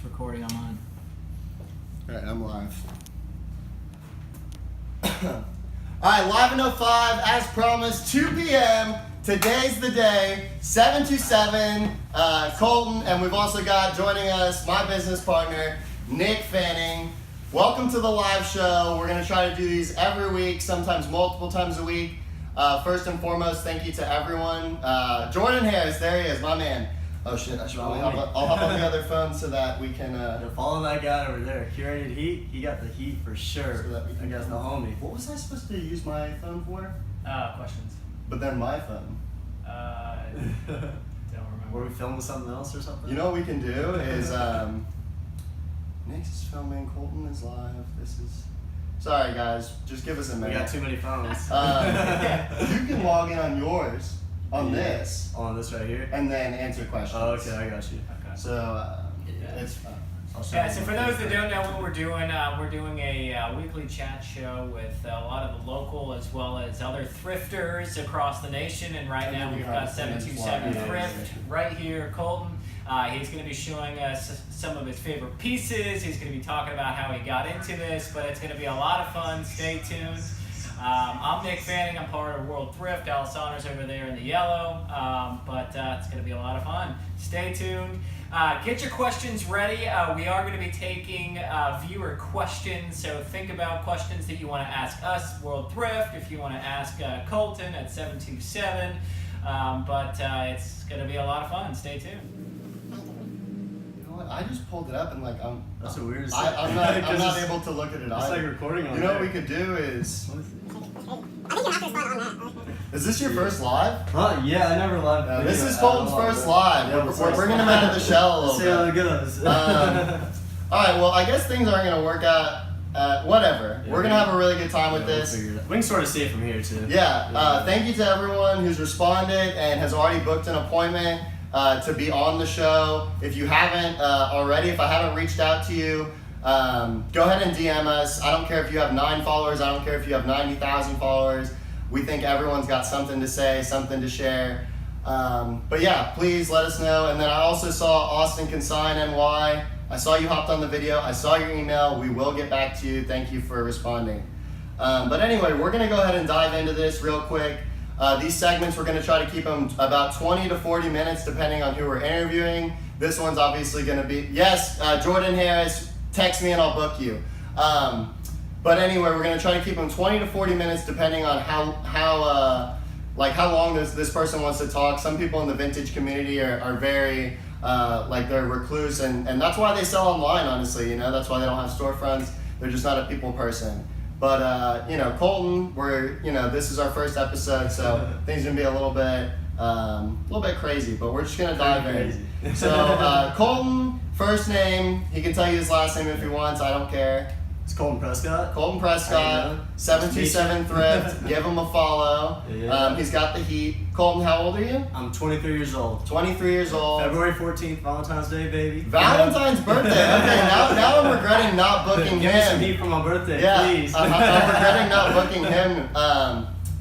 recording. I'm on. All right, I'm live. All right, live in 05, as promised, 2 p.m. Today's the day, 727, Colton, and we've also got joining us my business partner, Nick Fanning. Welcome to the live show. We're going to try to do these every week, sometimes multiple times a week. First and foremost, thank you to everyone. Jordan Harris, there he is, my man. Oh shit, I should probably I'll hop on the other phone so that we can... follow that guy over there. Curated heat, he got the heat for sure. So that we can I guess the homie. What was I supposed to use my phone for? Questions. But then my phone. Don't remember. Were we filming something else or something? You know what we can do is... Nick's is filming, Colton is live, this is... Sorry guys, just give us a We minute. got too many phones. You can log in on yours, on this, On this right here? and then answer questions. Oh, okay, I got you. Okay. So, it's fun. Yeah, so for those that don't know what we're doing a weekly chat show with a lot of the local as well as other thrifters across the nation. And right now we've got 727 Thrift right here, Colton. He's going to be showing us some of his favorite pieces. He's going to be talking about how he got into this, but it's going to be a lot of fun. Stay tuned. I'm Nick Fanning. I'm part of World Thrift. Al Saunders over there in the yellow. But it's going to be a lot of fun. Stay tuned. Get your questions ready. We are going to be taking viewer questions, so think about questions that you want to ask us, World Thrift, if you want to ask Colton at 727. But it's going to be a lot of fun. Stay tuned. You know what, I just pulled it up and like, That's a weird I'm not able to look at it It's either. like recording on You know what there. we could do is... I think you have to respond on that. Is this your first live? Huh? Yeah, I never live. No, this is Colton's first live. Yeah, We're bringing him out of the shell a Let's see how little it bit. goes. Alright, well I guess things aren't going to work out. Whatever. Yeah, We're going to have a really good time with Yeah, we'll this. figure it out. We can sort of see it from here too. Yeah, thank you to everyone who's responded and has already booked an appointment to be on the show. If you haven't already, if I haven't reached out to you, go ahead and DM us. I don't care if you have 9 followers. I don't care if you have 90,000 followers. We think everyone's got something to say, something to share. But yeah, please let us know. And then I also saw Austin Consign NY. I saw you hopped on the video. I saw your email. We will get back to you. Thank you for responding. But anyway, we're going to go ahead and dive into this real quick. These segments, we're going to try to keep them about 20 to 40 minutes depending on who we're interviewing. This one's obviously going to be, yes, Jordan Harris, text me and I'll book you. But anyway, we're going to try to keep them 20 to 40 minutes depending on how long this person wants to talk. Some people in the vintage community are very, they're recluse, and that's why they sell online, honestly. You know, that's why they don't have storefronts. They're just not a people person. But, Colton, this is our first episode, so things are going to be a little bit crazy, but we're just going to dive in. So, Colton, first name, he can tell you his last name if he wants, I don't care. It's Colton Prescott. Colton Prescott, 727 Thrift, give him a follow. Yeah. He's got the heat. Colton, how old are you? I'm 23 years old. 23 years old. February 14th, Valentine's Day, baby. Valentine's birthday. Okay, now I'm regretting not booking Give me some him. heat for my birthday, Yeah, please. I'm regretting not booking him.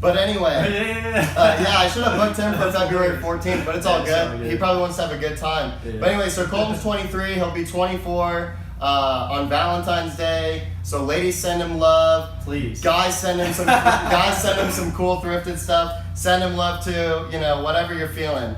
But anyway, yeah, I should have booked him for February 14th, but it's all good. He probably wants to have a good time. Yeah. But anyway, so Colton's 23, he'll be 24 on Valentine's Day. So ladies, send him love. Please. Guys, send him some cool thrifted stuff. Send him love too. Whatever you're feeling.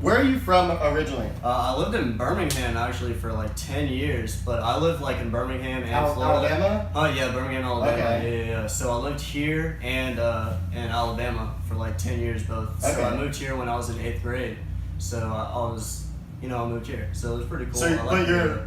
Where are you from originally? I lived in Birmingham actually for like 10 years, but I lived like in Birmingham and Florida. Alabama? Oh yeah, Birmingham, Alabama. Okay. Yeah. So I lived here and in Alabama for like 10 years both. So Okay. I moved here when I was in 8th grade. So I was, I moved here. So it was pretty cool. So,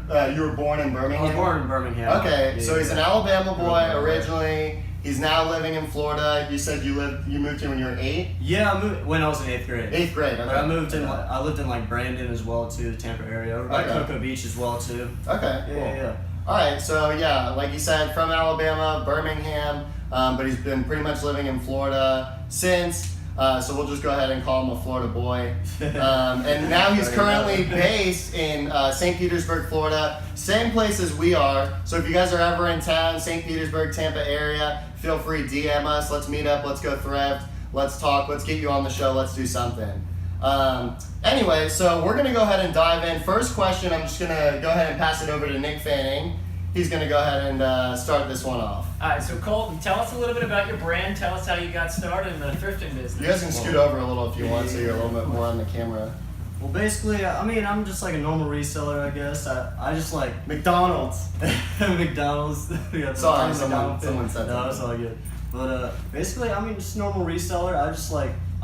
but you were born in Birmingham? I was born in Birmingham. Okay, so he's an Alabama boy Yeah. originally. He's now living in Florida. You said you moved here when you were 8? Yeah, I moved when I was in 8th grade. 8th grade, okay. But I moved in. I lived in like Brandon as well too, the Tampa area, over by Okay. Cocoa Beach as well too. Okay, cool. Yeah. Alright, so yeah, like you said, from Alabama, Birmingham, but he's been pretty much living in Florida since. So we'll just go ahead and call him a Florida boy. And now he's currently based in St. Petersburg, Florida. Same place as we are. So if you guys are ever in town, St. Petersburg, Tampa area, feel free, DM us. Let's meet up. Let's go thrift. Let's talk. Let's get you on the show. Let's do something. Anyway, so we're gonna go ahead and dive in. First question, I'm just gonna go ahead and pass it over to Nick Fanning. He's gonna go ahead and start this one off. All right, so Colton, tell us a little bit about your brand. Tell us how you got started in the thrifting business. You guys can scoot over a little if you want, so you're a little bit more on the camera. Well, basically, I mean, I'm just like a normal reseller, I guess. I just like McDonald's. McDonald's. Yeah, Sorry, McDonald's someone said no, that. it's all good. But basically, I mean, just a normal reseller.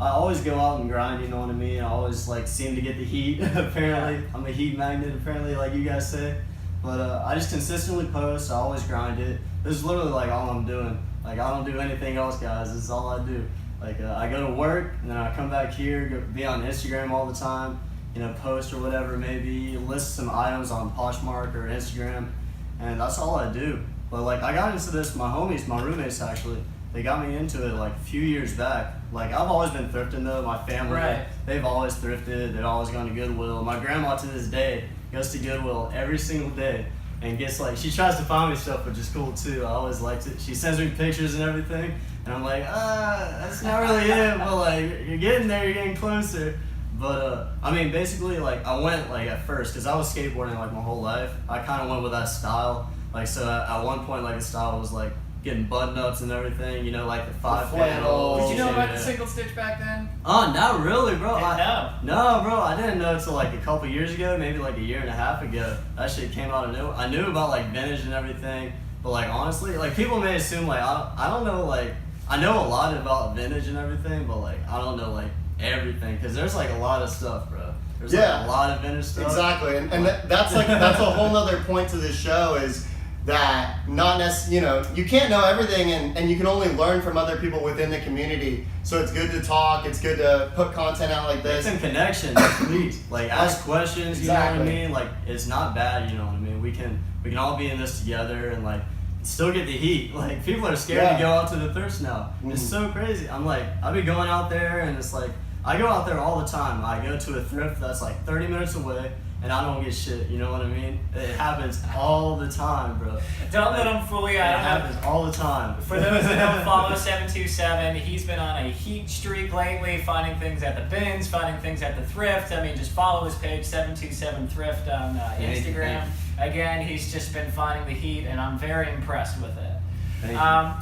I always go out and grind, you know what I mean? I always like seem to get the heat. Apparently, I'm a heat magnet. Apparently, like you guys say. But I just consistently post. I always grind it. This is literally like all I'm doing. Like I don't do anything else, guys. This is all I do. Like I go to work and then I come back here, be on Instagram all the time. You know, post or whatever, maybe list some items on Poshmark or Instagram, and that's all I do. But like I got into this, my homies, my roommates actually, they got me into it like a few years back. Like I've always been thrifting though. My family, Right. they've always thrifted. They've always gone to Goodwill. My grandma to this day goes to Goodwill every single day and gets like, she tries to find me stuff, which is cool too. I always liked it. She sends me pictures and everything, and I'm like, that's not really it, but like you're getting there, you're getting closer. But I mean, basically, like I went like at first, cause I was skateboarding like my whole life. I kind of went with that style. Like so, at one point, like the style was like getting button ups and everything. You know, like the 5 panels. Did you know about yeah. the single stitch back then? Oh, not really, bro. Didn't know. No, bro, I didn't know until like a couple years ago, maybe like a year and a half ago. That shit came out of nowhere. I knew about like vintage and everything, but like honestly, like people may assume like I don't know, like I know a lot about vintage and everything, but like I don't know like everything, because there's like a lot of stuff, bro. There's like a lot of vintage stuff. Exactly, and that's a whole other point to this show is that not necessarily, you know, you can't know everything, and you can only learn from other people within the community. So it's good to talk. It's good to put content out like Make this. some connections, please. Like ask questions. You Exactly. know what I mean? Like it's not bad. You know what I mean? We can all be in this together and like still get the heat. Like people are scared to go out to the thrift now. It's so crazy. I'm like, I've been going out there and it's like I go out there all the time. I go to a thrift that's like 30 minutes away and I don't get shit. You know what I mean? It happens all the time, bro. Don't let him fool you. It I don't have. happens all the time. For those that don't follow 727, he's been on a heat streak lately, finding things at the bins, finding things at the thrift. I mean, just follow his page, 727 Thrift on Instagram. Again, he's just been finding the heat, and I'm very impressed with it.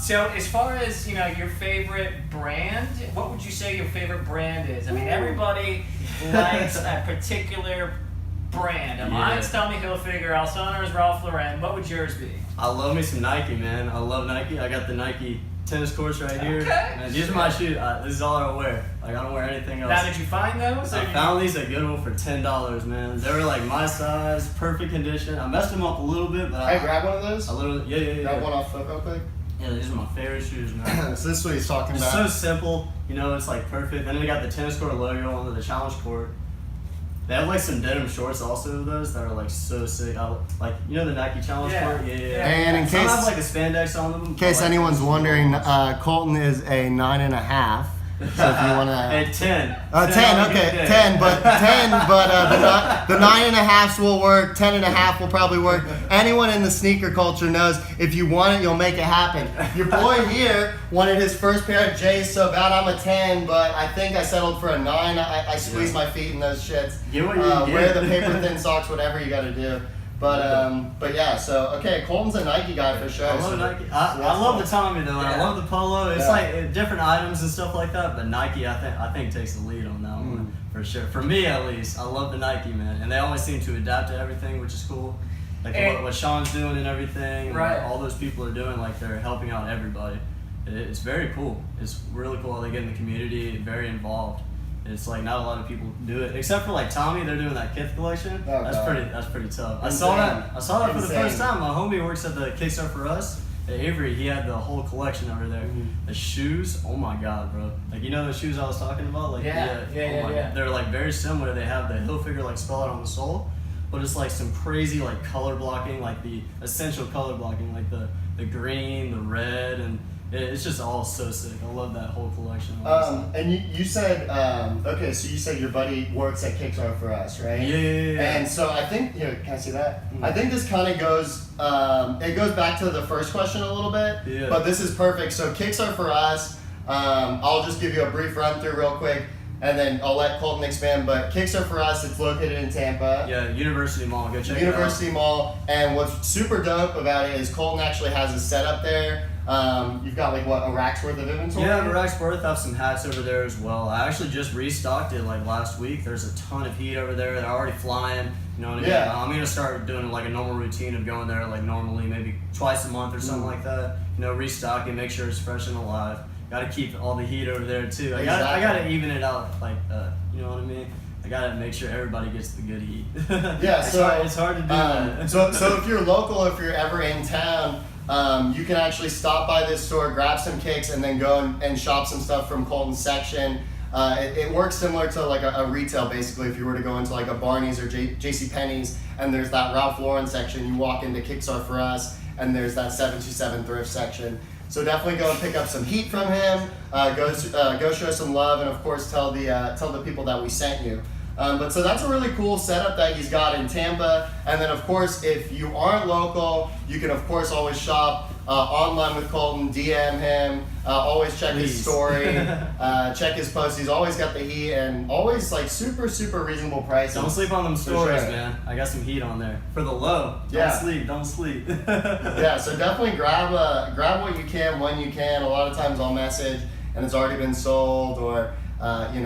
So as far as, you know, your favorite brand, what would you say your favorite brand is? I mean, everybody likes a particular brand. Mine's Tommy Hilfiger, Alessandro's Ralph Lauren. What would yours be? I love me some Nike, man. I love Nike. I got the Nike tennis courts right here. Okay. Man, these are my shoes. This is all I wear. Like I don't wear anything else. Now, did you find those? I found these at Goodwill for $10, man. They were like my size, perfect condition. I messed them up a little bit, but Hey, grab one of those. a little, yeah. Grab one off foot real quick. Yeah, these are my favorite shoes, man. So this is what he's talking It's about. so simple, you know. It's like perfect. Then they got the tennis court logo on the challenge court. They have like some denim shorts also, those that are like so sick. Like, you know the Nike challenge court? Yeah. And in Some case have like a spandex on them. in case anyone's wondering, Colton is a 9.5. So if you want to. At 10. 10, okay, 10, but the 9.5s will work, 10.5 will probably work. Anyone in the sneaker culture knows if you want it, you'll make it happen. Your boy here wanted his first pair of J's so bad. I'm a 10, but I think I settled for a 9. I squeeze my feet in those shits. Get what you wear get. the paper thin socks, whatever you got to do. But yeah, so okay, Colton's a Nike guy for sure. I love Nike. I love the Tommy though, and I love the polo. It's like different items and stuff like that, but Nike I think takes the lead on that one for sure. For me at least, I love the Nike, man, and they always seem to adapt to everything, which is cool. Like what Sean's doing and everything, and Right. what all those people are doing, like they're helping out everybody. It's very cool. It's really cool how they get in the community, very involved. It's like not a lot of people do it, except for like Tommy. They're doing that Kith collection. Oh, That's God. pretty tough. Insane. I saw that for the Insane. first time. My homie works at the Kickstart for Us at Avery. He had the whole collection over there. The shoes, oh my God, bro! Like you know the shoes I was talking about, like Yeah. God. They're like very similar. They have the Hilfiger like spell out on the sole, but it's like some crazy like color blocking, like the essential color blocking, like the green, the red, and it's just all so sick. I love that whole collection. And you said, okay, so you said your buddy works at Kickstarter for Us, right? Yeah. And so I think, here, can I see that? I think this kind of goes, it goes back to the first question a little bit, Yeah. but this is perfect. So Kickstarter for Us, I'll just give you a brief run through real quick. and then I'll let Colton expand. But Kicks Are For Us, it's located in Tampa. Yeah, University Mall. Go check University Mall. And what's super dope about it is Colton actually has a setup there. You've got like what, a rack's worth of inventory? Yeah, a rack's worth. I have some hats over there as well. I actually just restocked it like last week. There's a ton of heat over there. They're already flying. You know what I mean? Yeah. I'm gonna start doing like a normal routine of going there like normally, maybe twice a month or something like that. You know, restocking, make sure it's fresh and alive. Got to keep all the heat over there too. I gotta even it out, like you know what I mean. I gotta make sure everybody gets the good heat. Yeah, it's hard to do that. So if you're local, if you're ever in town, you can actually stop by this store, grab some kicks, and then go and shop some stuff from Colton's section. It works similar to like a retail, basically. If you were to go into like a Barney's or JCPenney's, and there's that Ralph Lauren section, you walk into Kicks Are For Us, and there's that 727 thrift section. So definitely go and pick up some heat from him. Go show some love, and of course tell the people that we sent you. But so that's a really cool setup that he's got in Tampa. And then of course, if you aren't local, you can of course always shop online with Colton, DM him, always check his story, check his posts. He's always got the heat and always like super, super reasonable prices. Don't sleep on them stories, sure. man. I got some heat on there. For the low. Don't sleep. Yeah, so definitely grab what you can when you can. A lot of times I'll message and it's already been sold, or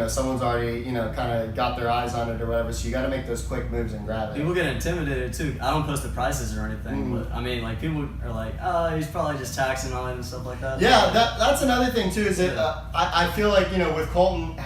someone's already, kind of got their eyes on it or whatever. So you got to make those quick moves and grab it. People get intimidated too. I don't post the prices or anything, but I mean, like people are like, oh, he's probably just taxing on it and stuff like that. Yeah, that's another thing too. Is I feel like with Colton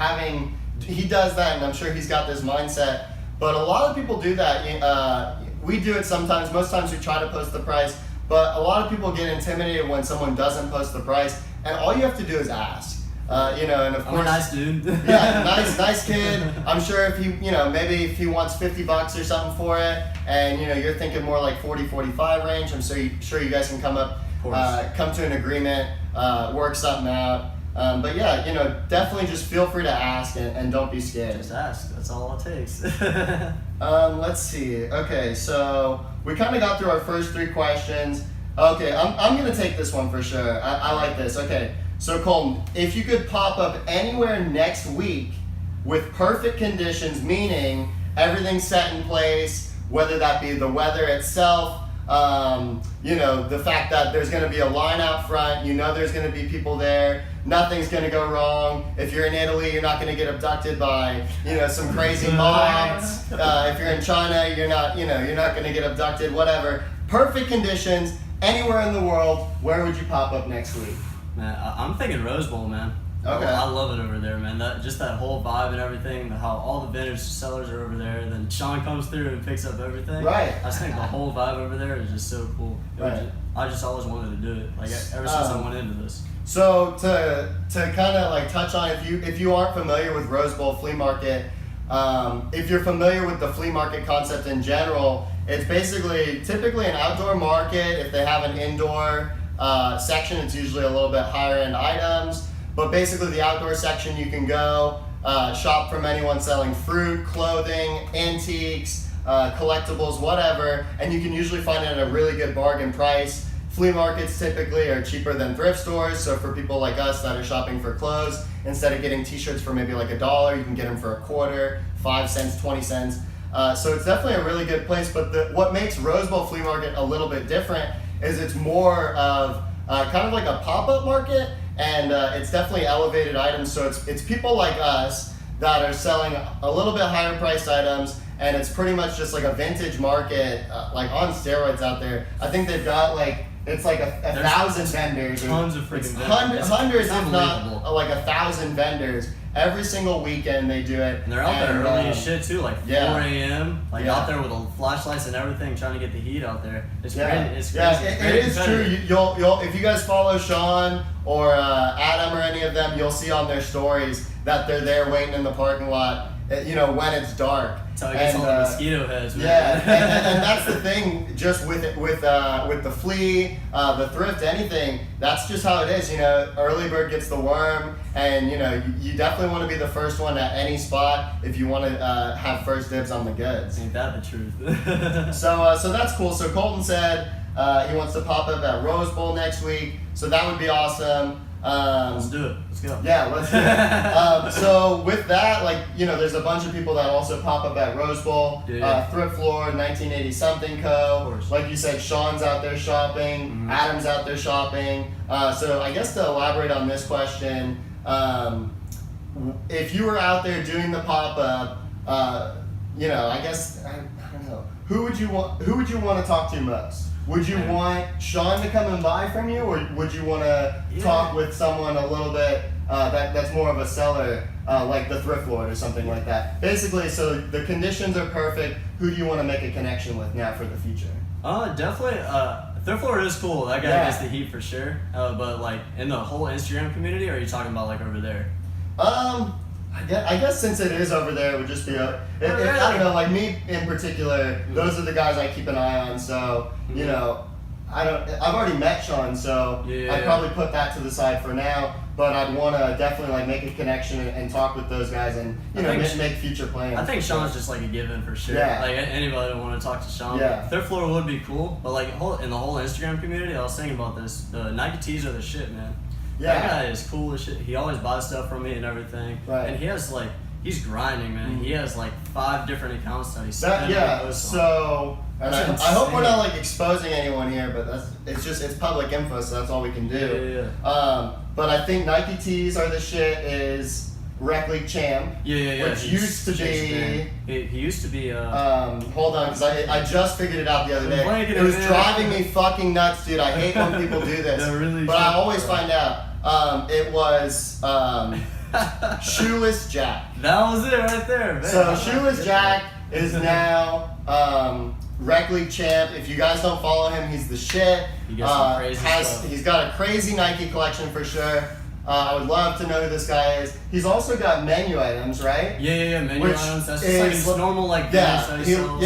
he does that, and I'm sure he's got this mindset. But a lot of people do that. We do it sometimes. Most times we try to post the price, but a lot of people get intimidated when someone doesn't post the price, and all you have to do is ask. And of course, I'm a nice dude. Yeah, nice kid. I'm sure if he, maybe if he wants $50 or something for it, and you're thinking more like 40, 45 range, I'm sure you guys can come to an agreement, work something out. But yeah, definitely just feel free to ask and don't be scared. Just ask. That's all it takes. Let's see. Okay, so we kind of got through our first 3 questions. Okay, I'm gonna take this one for sure. I like this. Okay. So Colton, if you could pop up anywhere next week with perfect conditions, meaning everything's set in place, whether that be the weather itself, the fact that there's going to be a line out front, there's going to be people there, nothing's going to go wrong. If you're in Italy, you're not going to get abducted by, some crazy mob. If you're in China, you're not going to get abducted, whatever. Perfect conditions, anywhere in the world, where would you pop up next week? Man, I'm thinking Rose Bowl, man. Okay. I love it over there, man. That whole vibe and everything, how all the vintage sellers are over there. Then Sean comes through and picks up everything. Right. I just think the whole vibe over there is just so cool. I just always wanted to do it, like ever since I went into this. So to kind of like touch on, if you aren't familiar with Rose Bowl Flea Market, if you're familiar with the flea market concept in general, it's typically an outdoor market. If they have an indoor section, it's usually a little bit higher end items, but basically the outdoor section, you can go shop from anyone selling fruit, clothing, antiques, collectibles, whatever, and you can usually find it at a really good bargain price. Flea markets typically are cheaper than thrift stores, so for people like us that are shopping for clothes, instead of getting t-shirts for maybe like $1, you can get them for a quarter, 5 cents, 20 cents. So it's definitely a really good place, but what makes Rose Bowl Flea Market a little bit different is it's more of kind of like a pop-up market, and it's definitely elevated items. So it's people like us that are selling a little bit higher priced items, and it's pretty much just like a vintage market, like on steroids out there. I think they've got it's like a 1,000 vendors. Tons of freaking vendors. Hundreds, if not like 1,000 vendors. Every single weekend they do it. And they're out there early as shit too, like 4 a.m. Out there with the flashlights and everything, trying to get the heat out there. It's crazy. It's crazy. Yeah, it is true. You'll if you guys follow Sean or Adam or any of them, you'll see on their stories that they're there waiting in the parking lot. When it's dark. That's how it gets all the mosquito heads, man. Yeah, and that's the thing. Just with the flea, the thrift, anything. That's just how it is. Early bird gets the worm, and you definitely want to be the first one at any spot if you want to have first dibs on the goods. Ain't that the truth? So that's cool. So Colton said he wants to pop up at Rose Bowl next week. So that would be awesome. Let's do it. Let's go. Yeah, let's do it. So with that, like, you know, there's a bunch of people that also pop up at Rose Bowl. Yeah. Thrift Floor, 1980 something Co. Of course. Like you said, Sean's out there shopping. Mhm. Adam's out there shopping. So I guess to elaborate on this question, if you were out there doing the pop up, you know, I guess I don't know. Who would you want to talk to most? Would you want Sean to come and buy from you, or would you want to talk with someone a little bit that's more of a seller, like the Thrift Lord or something like that? Basically, so the conditions are perfect. Who do you want to make a connection with now for the future? Definitely. Thrift Lord is cool. That guy gets the heat for sure. But like in the whole Instagram community, or are you talking about like over there? I guess since it is over there, it would just be I don't know, like me in particular, those are the guys I keep an eye on, so, you know, I've already met Sean, so I'd probably put that to the side for now, but I'd want to definitely like make a connection and talk with those guys and, you know, make future plans. I think Sean's just like a given for sure. Yeah. Like anybody would want to talk to Sean. Yeah. Thrift Floor would be cool, but like in the whole Instagram community, I was thinking about this. The Nike tees are the shit, man. Yeah. That guy is cool as shit. He always buys stuff from me and everything. Right. And he has like, he's grinding, man. He has like 5 different accounts that he's So and I That's hope we're not insane. like exposing anyone here, but it's public info, so that's all we can do. Yeah. But I think Nike tees are the shit. Is Rec League champ, Yeah. which used to be. He used to be. Hold on, because I just figured it out the other day. Blanket It was it in. driving me fucking nuts, dude. I hate when people do this, They're really but I shit. always find out. It was Shoeless Jack. That was it right there, man. So Shoeless Jack is now Rec League champ. If you guys don't follow him, he's the shit. He gets some crazy stuff. He's got a crazy Nike collection for sure. I would love to know who this guy is. He's also got menu items, right? Yeah, menu Which items. That's just is- like his normal like business that he sells.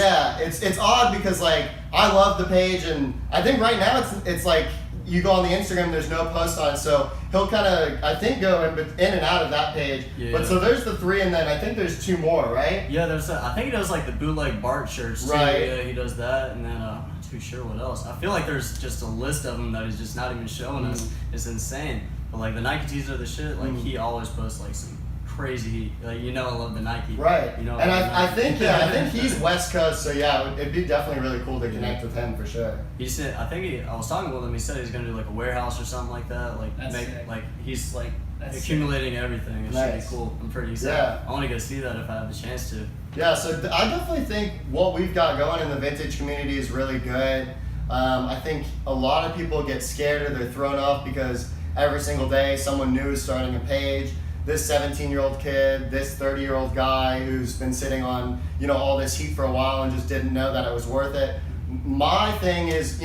It's odd because like I love the page, and I think right now it's like you go on the Instagram, there's no post on it, so he'll kind of I think go in and out of that page. Yeah. But so there's the 3, and then I think there's 2 more, right? Yeah, I think he does like the bootleg Bart shirts too. Right. Yeah, he does that, and then I'm not too sure what else. I feel like there's just a list of them that he's just not even showing us. It's insane. But like the Nike tees are the shit. Like he always posts like some crazy heat. Like I love the Nike. Right. You know. And I think I think he's West Coast, so yeah, it'd be definitely really cool to connect with him for sure. He said, I was talking with him. He said he's gonna do like a warehouse or something like that. Like That's sick. like he's like That's accumulating everything. It should Nice. be cool. I'm pretty excited. Yeah. I want to go see that if I have the chance to. Yeah, so I definitely think what we've got going in the vintage community is really good. I think a lot of people get scared or they're thrown off because every single day someone new is starting a page. This 17-year-old kid, this 30-year-old guy who's been sitting on, all this heat for a while and just didn't know that it was worth it. My thing is,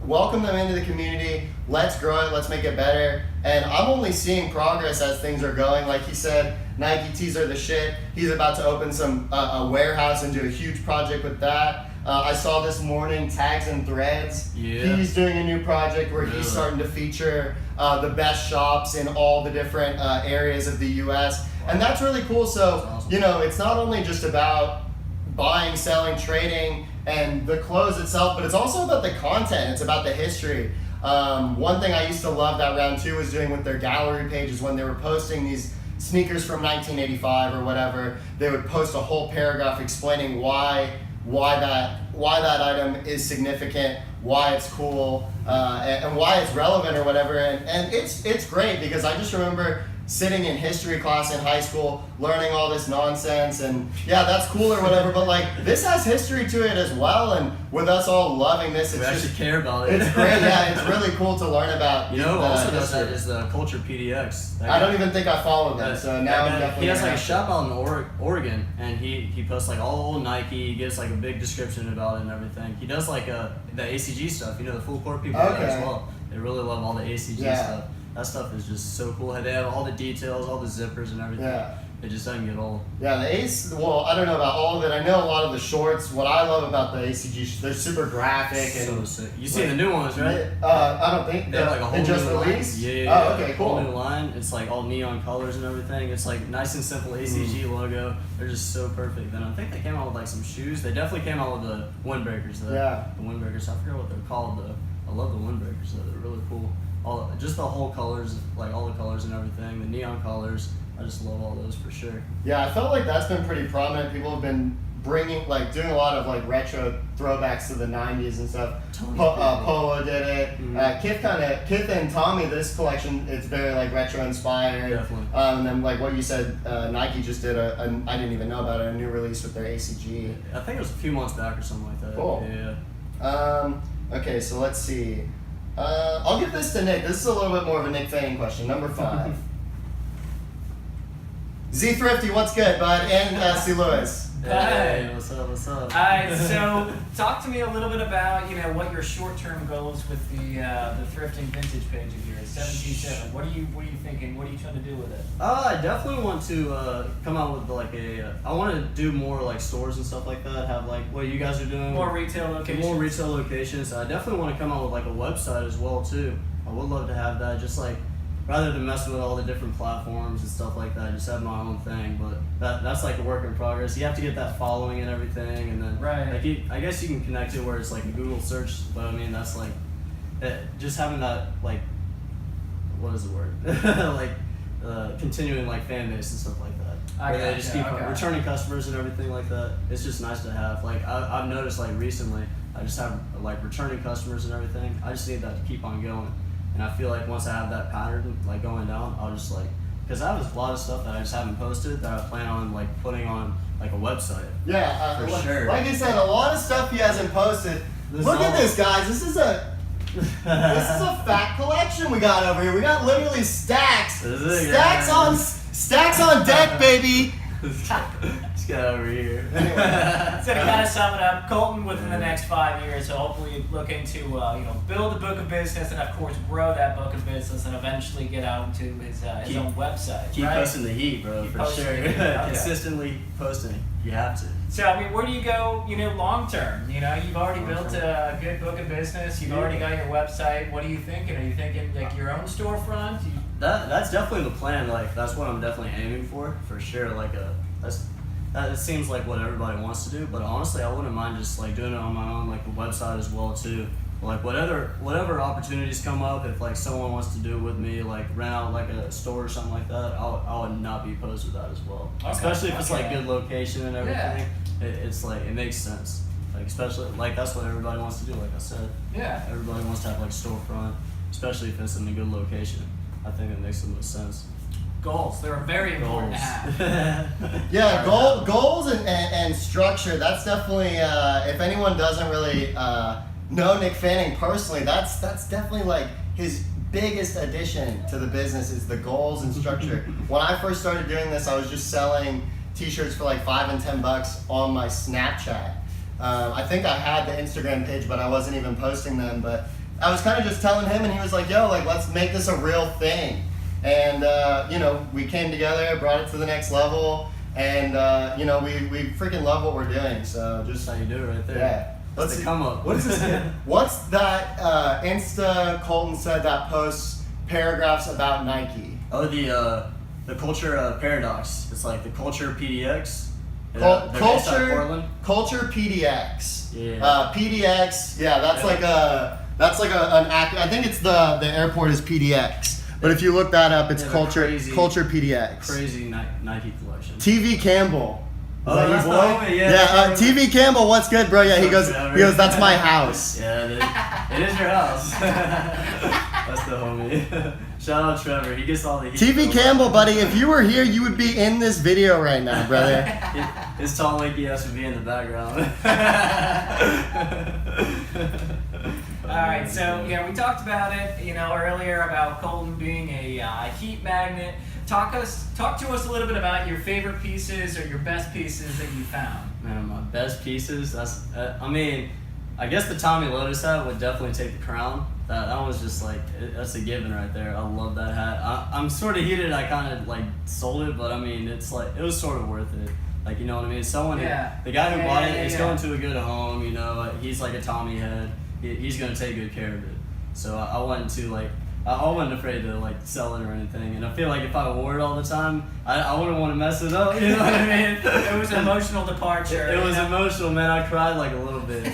welcome them into the community. Let's grow it. Let's make it better. And I'm only seeing progress as things are going. Like he said, Nike tees are the shit. He's about to open a warehouse and do a huge project with that. I saw this morning Tags and Threads. Yeah. He's doing a new project where he's starting to feature the best shops in all the different areas of the U.S. And that's really cool. So, awesome. It's not only just about buying, selling, trading, and the clothes itself, but it's also about the content. It's about the history. One thing I used to love that Round 2 was doing with their gallery pages when they were posting these sneakers from 1985 or whatever, they would post a whole paragraph explaining why that item is significant, why it's cool, and why it's relevant or whatever. And it's great because I just remember sitting in history class in high school, learning all this nonsense, and yeah, that's cool or whatever, but like this has history to it as well, and with us all loving this, We it's actually just care about it. it's great. Yeah, it's really cool to learn about. Who also does history. that is the Culture PDX. That I guy- don't even think I followed them, so now I'm definitely. He has like a gonna shop out in Oregon, and he posts like all old Nike. He gives like a big description about it and everything. He does like the ACG stuff. The full court people do that Okay. as well. They really love all the ACG Yeah. stuff. That stuff is just so cool. They have all the details, all the zippers and everything. Yeah. It just doesn't get old. Yeah, the Ace. Well, I don't know about all of it. I know a lot of the shorts. What I love about the ACG, they're super graphic So and. sick. You see the new ones, right? I don't think They have like a whole it just new line. released. Yeah. Oh, okay, Whole new cool. line. It's like all neon colors and everything. It's like nice and simple ACG logo. They're just so perfect. Then I think they came out with like some shoes. They definitely came out with the windbreakers though. Yeah. The windbreakers. I forget what they're called though. I love the windbreakers though. They're really cool. just the whole colors, like all the colors and everything, the neon colors. I just love all those for sure. Yeah, I felt like that's been pretty prominent. People have been doing a lot of like retro throwbacks to the 90s and stuff. Polo did it. Mm-hmm. Kith and Tommy, this collection, it's very like retro inspired. Definitely. And then like what you said, Nike just did I didn't even know about it, a new release with their ACG. I think it was a few months back or something like that. Cool. Yeah. Okay, so let's see. I'll give this to Nick. This is a little bit more of a Nick Fanning question. Number 5. Z Thrifty, what's good, bud? And C Lewis. Hey, what's up? What's up? Alright, so talk to me a little bit about what your short-term goals with the thrifting vintage page of yours, 727. What are you thinking? What are you trying to do with it? I definitely want to come out with like I want to do more like stores and stuff like that. Have like what you guys are doing. More retail locations. More retail locations. I definitely want to come out with like a website as well too. I would love to have that. Just like rather than messing with all the different platforms and stuff like that, just have my own thing. But that's like a work in progress. You have to get that following and everything, and then right. like I guess you can connect it where it's like a Google search. But I mean that's like just having that like what is the word like continuing like fan base and stuff like that. Where they just keep returning customers and everything like that. It's just nice to have. Like I've noticed like recently, I just have like returning customers and everything. I just need that to keep on going. And I feel like once I have that pattern like going down, I'll just like, because I have a lot of stuff that I just haven't posted that I plan on like putting on like a website. Yeah, for sure. Like I said, a lot of stuff he hasn't posted. Look at this, guys. This is a fat collection we got over here. We got literally stacks on deck, baby. Let's get over here. So to kind of sum it up, Colton within the next 5 years, so hopefully looking to build a book of business and of course grow that book of business and eventually get out into his own website. Keep posting the heat, bro, for sure. Okay. Consistently posting. You have to. So I mean, where do you go? Long term. You've already built a good book of business. You've already got your website. What are you thinking? Are you thinking like your own storefront? That's definitely the plan. Like that's what I'm definitely aiming for sure. Like it seems like what everybody wants to do, but honestly, I wouldn't mind just like doing it on my own, like the website as well too. Like whatever opportunities come up, if like someone wants to do it with me, like rent out like a store or something like that, I would not be opposed to that as well. Okay. Especially if it's like good location and everything. Yeah. It's like it makes sense. Like especially like that's what everybody wants to do. Like I said. Yeah. Everybody wants to have like storefront, especially if it's in a good location. I think it makes the most sense. Goals. They're very important to have. Yeah, goals and structure. That's definitely if anyone doesn't really know Nick Fanning personally, that's definitely like his biggest addition to the business is the goals and structure. When I first started doing this, I was just selling t-shirts for like $5 and $10 on my Snapchat. I think I had the Instagram page, but I wasn't even posting them. But I was kind of just telling him, and he was like, "Yo, like let's make this a real thing." And we came together, brought it to the next level, and we freaking love what we're doing. So just how you do it right there. Yeah. Let's come up. What is this? What's that Insta Colton said that posts paragraphs about Nike? Oh, the culture paradox. It's like the culture PDX. Culture PDX. Yeah. PDX. Yeah, that's like an act. I think it's the airport is PDX. But if you look that up, it's culture PDX. Crazy Nike collection. TV Campbell. Oh, that's the homie, yeah. TV Campbell, what's good, bro? Yeah, he goes, that's my house. Yeah, it is your house. That's the homie. Shout out Trevor, he gets all the heat. TV Campbell, buddy, if you were here, you would be in this video right now, brother. His tall lanky ass would be in the background. Alright, so we talked about it, earlier about Colton being a heat magnet. Talk to us a little bit about your favorite pieces or your best pieces that you found. Man, my best pieces, that's, I guess the Tommy Lotus hat would definitely take the crown. That was just like, that's a given right there. I love that hat. I'm sort of heated, I kind of like sold it, but I mean, it's like, it was sort of worth it. Like, you know what I mean? The guy who bought it is going to a good home, he's like a Tommy head. He's going to take good care of it. So I wasn't afraid to like sell it or anything. And I feel like if I wore it all the time, I wouldn't want to mess it up. You know what I mean? It was an emotional departure. It was emotional, man. I cried like a little bit.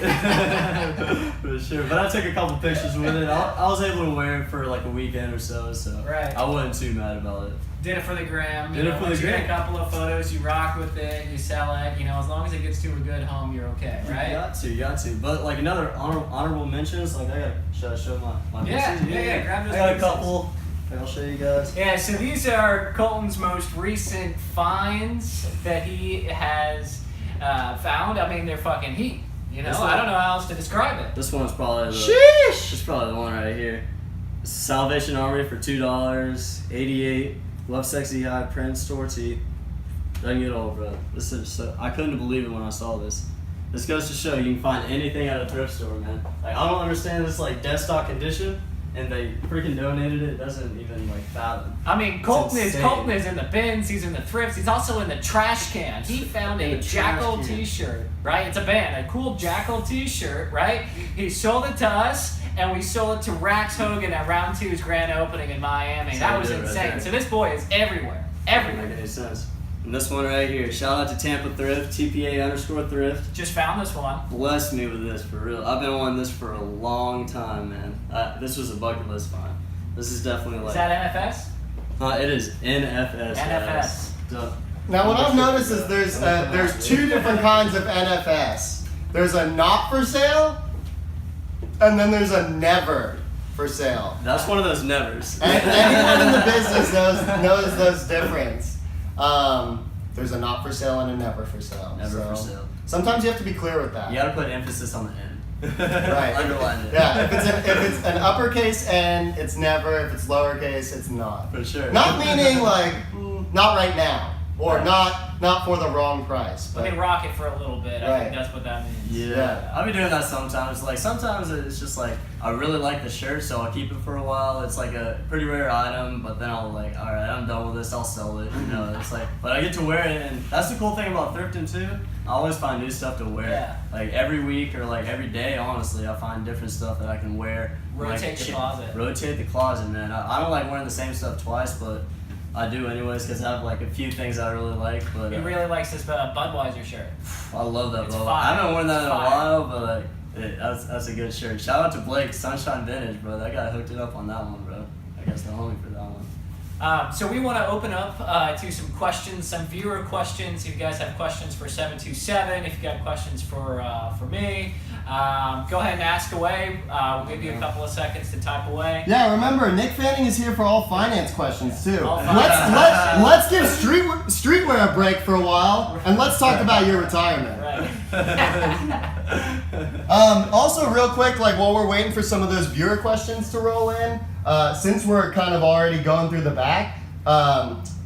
For For sure. But I took a couple pictures with it. I was able to wear it for like a weekend or so, Right. I wasn't too mad about it. Did it for the gram. Did it for the once you gram. get a couple of photos, you rock with it, you sell it. As long as it gets to a good home, you're okay, right? You got to. But like another honorable mentions, like should I show my Yeah, pieces? yeah, grab those I got a pieces. couple. I'll show you guys. Yeah, so these are Colton's most recent finds that he has found. I mean, they're fucking heat. This one- I don't know how else to describe it. This one's probably the Sheesh! It's probably the one right here. Salvation Army for $2, 88. Love Sexy High print store tee. Doesn't get old, bro. This is so. I couldn't believe it when I saw this. This goes to show you can find anything at a thrift store, man. Like I don't understand this like dead stock condition, and they freaking donated it. It doesn't even like fathom. I mean, Colton insane. is in the bins, he's in the thrifts, he's also in the trash can. He found In a the trash Jackal can. t-shirt, right? It's a band, a cool Jackal t-shirt, right? He sold it to us, and we sold it to Rax Hogan at Round 2's grand opening in Miami. So That you was did it right insane. there. So this boy is everywhere. Doesn't Everywhere. make any sense. And this one right here. Shout out to Tampa Thrift, TPA_Thrift. Just found this one. Blessed me with this for real. I've been wanting this for a long time, man. This was a bucket list find. This is definitely Is like. that NFS? It is NFS. NFS. So, Now, what I've noticed is there's two different kinds of NFS. There's a not for sale, and then there's a never for sale. that's one of those nevers. And anyone in the business knows those difference. There's a not for sale and a never for sale. Never for sale. Sometimes you have to be clear with that. You gotta put emphasis on the end. Right. Underline it. Yeah. If it's an uppercase N, it's never. If it's lowercase, it's not. For sure. Not meaning like not right now or not for the wrong price. Let But me rock it for a little bit. I Right. think that's what that means. Yeah. I'll be doing that sometimes. Like sometimes it's just like I really like the shirt, so I'll keep it for a while. It's like a pretty rare item, but then I'll like, all right, I'm done with this. I'll sell it. It's like, but I get to wear it, and that's the cool thing about thrifting too. I always find new stuff to wear. Yeah. Like every week or like every day, honestly, I find different stuff that I can wear. Rotate the closet. Rotate the closet, man. I don't like wearing the same stuff twice, but I do anyways because I have like a few things I really like. But He really likes this Budweiser shirt. I love that It's logo. fire. I haven't worn that in a Fire. while, but like that's a good shirt. Shout out to Blake, Sunshine Vintage, bro. That guy hooked it up on that one, bro. I guess the homie for that one. So we want to open up to some questions, some viewer questions. If you guys have questions for 727, if you got questions for me, go ahead and ask away. We'll give you a couple of seconds to type away. yeah, remember Nick Fanning is here for all finance questions too. All finance Let's give streetwear a break for a while and let's talk about your retirement. Right. Also, real quick, like while we're waiting for some of those viewer questions to roll in, since we're kind of already going through the back,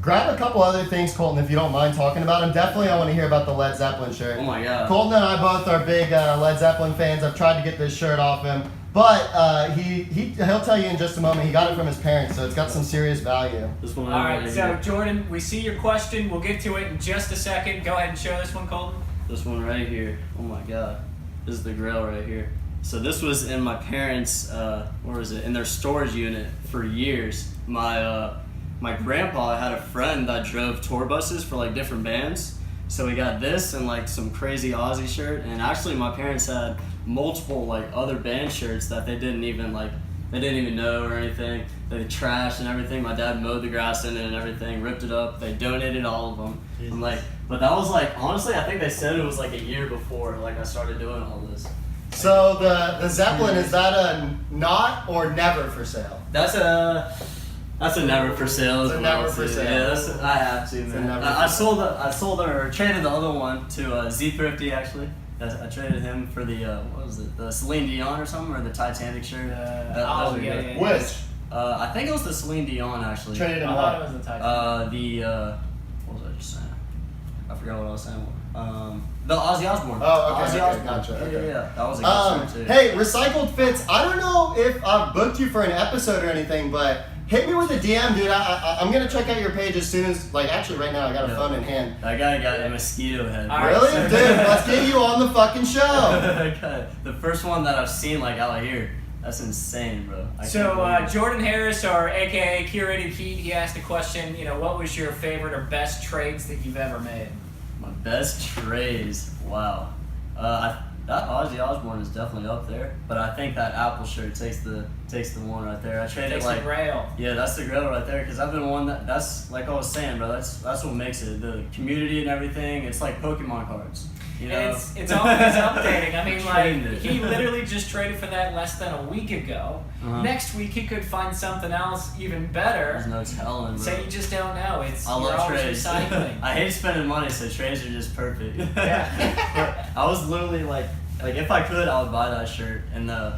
grab a couple other things, Colton, if you don't mind talking about them. Definitely, I want to hear about the Led Zeppelin shirt. Oh my god. Colton and I both are big Led Zeppelin fans. I've tried to get this shirt off him, but he'll tell you in just a moment. He got it from his parents, so it's got some serious value. This one. All right, right so here. Jordan, we see your question. We'll get to it in just a second. Go ahead and show this one, Colton. This one right here. Oh my god. This is the Grail right here. So this was in my parents' where is it? In their storage unit for years. My grandpa had a friend that drove tour buses for like different bands. So we got this and like some crazy Aussie shirt. And actually my parents had multiple like other band shirts that they didn't even know or anything. They trashed and everything. My dad mowed the grass in it and everything, ripped it up. They donated all of them. I'm like, but that was like, honestly, I think they said it was like a year before like I started doing all this. So the Zeppelin, is that a not or never for sale? That's a never for sale. It's a never for sale. Yeah, I have to, It's a man. never I for sold or traded the other one to Z Thrifty actually. I traded him for the what was it? The Celine Dion or something, or the Titanic shirt. Oh, was yeah, good. yeah. Which? I think it was the Celine Dion actually. Traded I him thought it what? was the Titanic. What was I just saying? I forgot what I was saying. The Ozzy Osbourne. Oh, okay, Ozzy okay, Osbourne. gotcha, Yeah, okay. yeah, that was a good shirt too. Hey, Recycled Fits, I don't know if I've booked you for an episode or anything, but hit me with a DM, dude. I'm going to check out your page as soon as, like, actually right now I got a Yeah. phone in hand. That guy got a mosquito head. All right, Really? so- Dude, let's get you on the fucking show. Okay. The first one that I've seen like out here. That's insane, bro. I can't So believe it. Jordan Harris, or AKA Curated Heat, he asked a question. What was your favorite or best trades that you've ever made? My best trades. Wow. that Ozzy Osbourne is definitely up there. But I think that Apple shirt takes the one right there. I traded Takes like the grail. yeah, that's the grail right there. Because I've been one that's like I was saying, bro. That's what makes it the community and everything. It's like Pokemon cards. You know? And it's always updating. I mean, Trained like, it. he literally just traded for that less than a week ago. Uh-huh. Next week, he could find something else even better. There's no telling, bro. So you just don't know. I You're love always trades. recycling. I hate spending money, so trades are just perfect. Yeah. But I was literally like if I could, I would buy that shirt. And I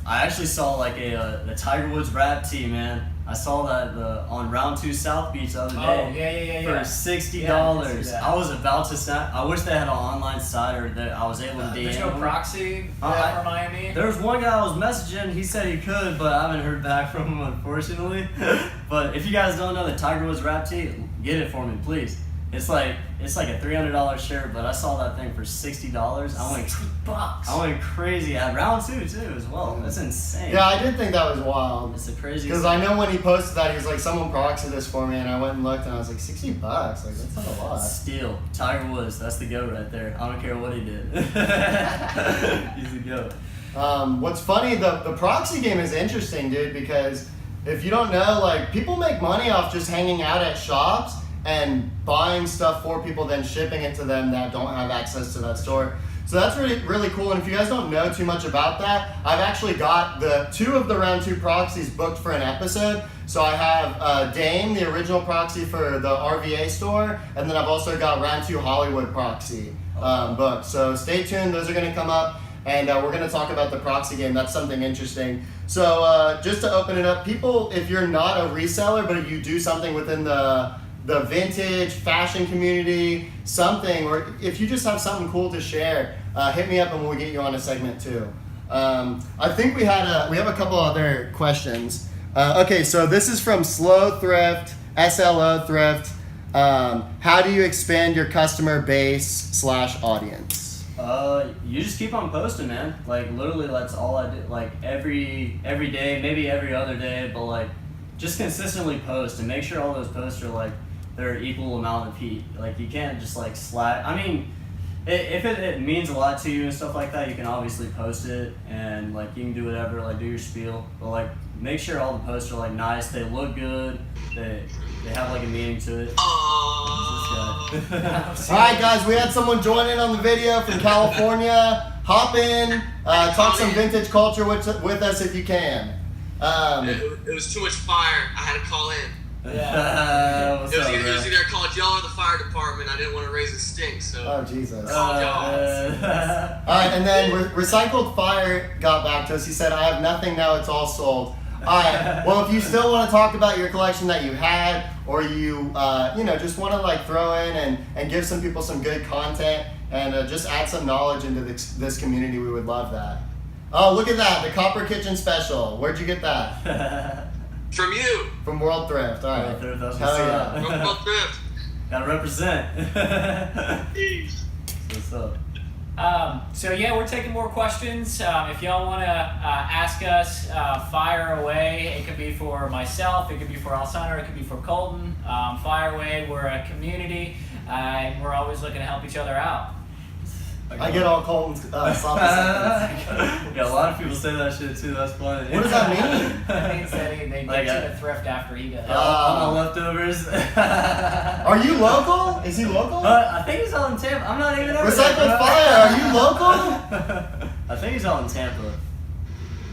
actually saw like the Tiger Woods rap tee, man. I saw that on Round 2 South Beach the other day. Oh, yeah. For $60. Yeah, I did see that. I was about to snap. I wish they had an online site or that I was able to DM. There's no them. proxy I- for Miami. There was one guy I was messaging. He said he could, but I haven't heard back from him, unfortunately. But if you guys don't know the Tiger Woods rap tee, get it for me, please. It's like a $300 shirt, but I saw that thing for $60. I went crazy at Round 2 too as well. That's insane. Yeah, I did think that was wild. It's the craziest. Because I know when he posted that, he was like, someone proxied this for me, and I went and looked, and I was like, $60? Like, that's not a lot. Steal. Tiger Woods, that's the GOAT right there. I don't care what he did. He's the GOAT. What's funny, the proxy game is interesting, dude, because if you don't know, like, people make money off just hanging out at shops and buying stuff for people, then shipping it to them that don't have access to that store. So that's really, really cool. And if you guys don't know too much about that, I've actually got the 2 of the Round 2 proxies booked for an episode. So I have Dame, the original proxy for the RVA store, and then I've also got Round 2 Hollywood proxy booked. So stay tuned, those are gonna come up, and we're gonna talk about the proxy game. That's something interesting. So just to open it up, people, if you're not a reseller, but if you do something within the vintage fashion community, something, or if you just have something cool to share, hit me up and we'll get you on a segment too. I think we have a couple other questions. Okay, so this is from Slow Thrift, SLO Thrift. How do you expand your customer base / audience? You just keep on posting, man. Like literally, that's all I do. Like every day, maybe every other day, but like just consistently post and make sure all those posts are like they're equal amount of heat. Like you can't just like slack. I mean, if it means a lot to you and stuff like that, you can obviously post it and like you can do whatever, like do your spiel. But like make sure all the posts are like nice, they look good, they have like a meaning to it. Who's this guy? All right, guys, we had someone join in on the video from California. Hop in, talk some vintage culture with us if you can. It was too much fire. I had to call in. What's It was up, either bro? I called y'all or the fire department. I didn't want to raise a stink, so Oh, Jesus. called y'all. All right, and then Recycled Fire got back to us. He said, I have nothing now, it's all sold. All right, well, if you still want to talk about your collection that you had, or you just want to like throw in and give some people some good content and just add some knowledge into this community, we would love that. Oh, look at that, the Copper Kitchen Special. Where'd you get that? From you, From World Thrift. All right. World Thrift, that's Hell what's yeah. up. from World Thrift. Gotta represent. What's up? So yeah, we're taking more questions. If y'all want to ask us, fire away. It could be for myself, it could be for Alessandro, it could be for Colton. Fire away. We're a community, and we're always looking to help each other out. I get all Colton's sloppy seconds. Yeah, a lot of people say that shit too. That's funny. What does that mean? That means that they Like, get to the thrift after he does. On the leftovers. Are you local? Is he local? I think he's all in Tampa. I'm not even over Recycled there, bro. Fire, are you local? I think he's all in Tampa.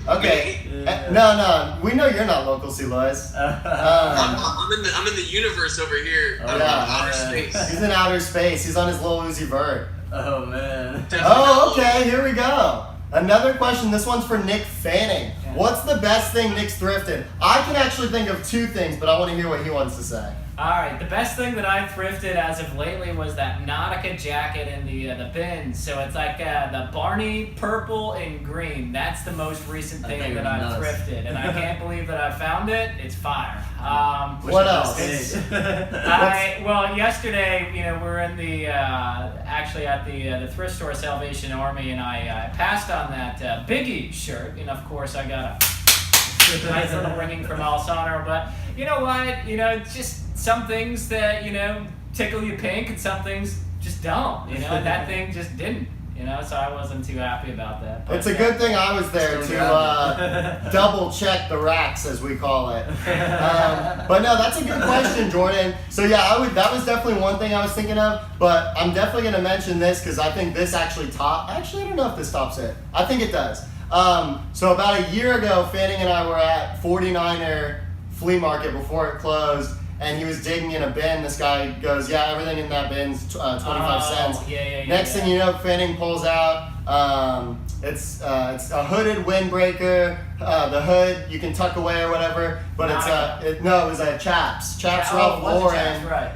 Okay. Yeah. No, we know you're not local, C-Lois. I'm in the universe over here. Oh, I'm in yeah. outer space. He's in outer space. He's on his little Uzi Vert. Oh man. Oh, okay, here we go. Another question. This one's for Nick Fanning. Yeah. What's the best thing Nick's thrifted? I can actually think of 2 things, but I want to hear what he wants to say. All right, the best thing that I thrifted as of lately was that Nautica jacket in the bins. So it's like the Barney purple and green. That's the most recent That thing thing that was I've nuts. thrifted, and I can't believe that I found it. It's fire. What else? Well, yesterday, we were in the actually at the thrift store Salvation Army, and I passed on that Biggie shirt, and of course I got a nice little ringing from Alessandro. But you know what? It's just some things that tickle you pink, and some things just don't. And that thing just didn't. You know, so I wasn't too happy about that. But It's a good thing I was there to double check the racks, as we call it. But no, that's a good question, Jordan. So yeah, that was definitely one thing I was thinking of. But I'm definitely going to mention this because I think this actually Actually, I don't know if this tops it. I think it does. So about a year ago, Fanning and I were at 49er flea market before it closed. And he was digging in a bin. This guy goes, yeah, everything in that bin's 25 cents. Next thing you know, Fanning pulls out. It's a hooded windbreaker. The hood you can tuck away or whatever. But it was a Chaps. Chaps Ralph Lauren. Right.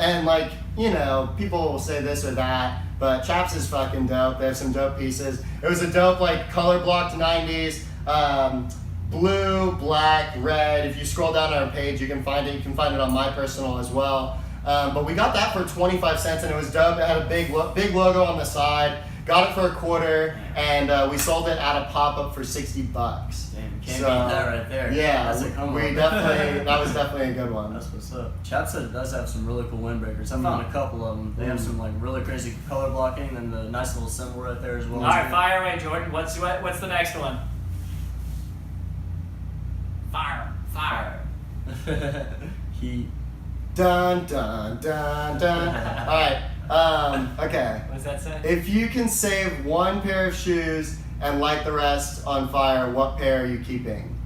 And like, you know, people will say this or that. But Chaps is fucking dope. They have some dope pieces. It was a dope like color blocked 90s. Blue, black, red. If you scroll down our page, you can find it. You can find it on my personal as well. But we got that for 25 cents, and it was dope. It had a big logo on the side. Got it for $0.25, and we sold it at a pop-up for $60. Damn, can't beat that right there. Yeah, that's a come on. that was definitely a good one. That's what's up. Chaps does have some really cool windbreakers. I found a couple of them. They have some like really crazy color blocking, and the nice little symbol right there as well. All right, fire away, Jordan. What's the next one? Fire. Heat. Dun dun dun dun. All right. Okay. What does that say? If you can save one pair of shoes and light the rest on fire, what pair are you keeping?